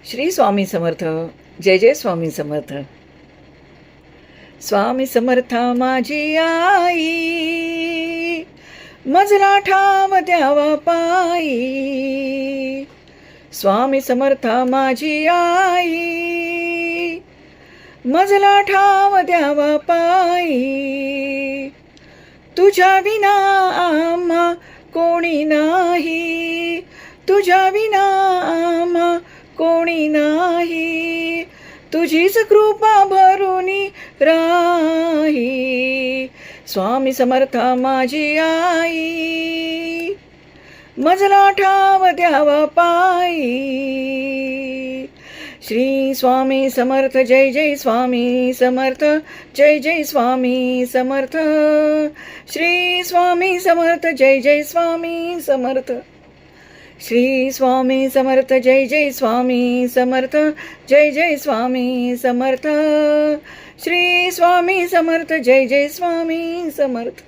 श्री स्वामी समर्थ. जय जय स्वामी समर्थ. स्वामी समर्था माझी आई, मजला ठाव द्यावा पायी. स्वामी समर्था माझी आई, मजला ठाव द्यावा पायी. तुझ्या विना आम्हा कोणी नाही, तुझ्या विना आम्हा कोणी नाही. तुझीच कृपा भरुनी राही. स्वामी समर्था माझी आई, मजला ठाव द्यावा पायी. श्री स्वामी समर्थ. जय जय स्वामी समर्थ. जय जय स्वामी समर्थ. श्री स्वामी समर्थ. जय जय स्वामी समर्थ. श्री स्वामी समर्थ. जय जय स्वामी समर्थ. जय जय स्वामी समर्थ. श्री स्वामी समर्थ. जय जय स्वामी समर्थ.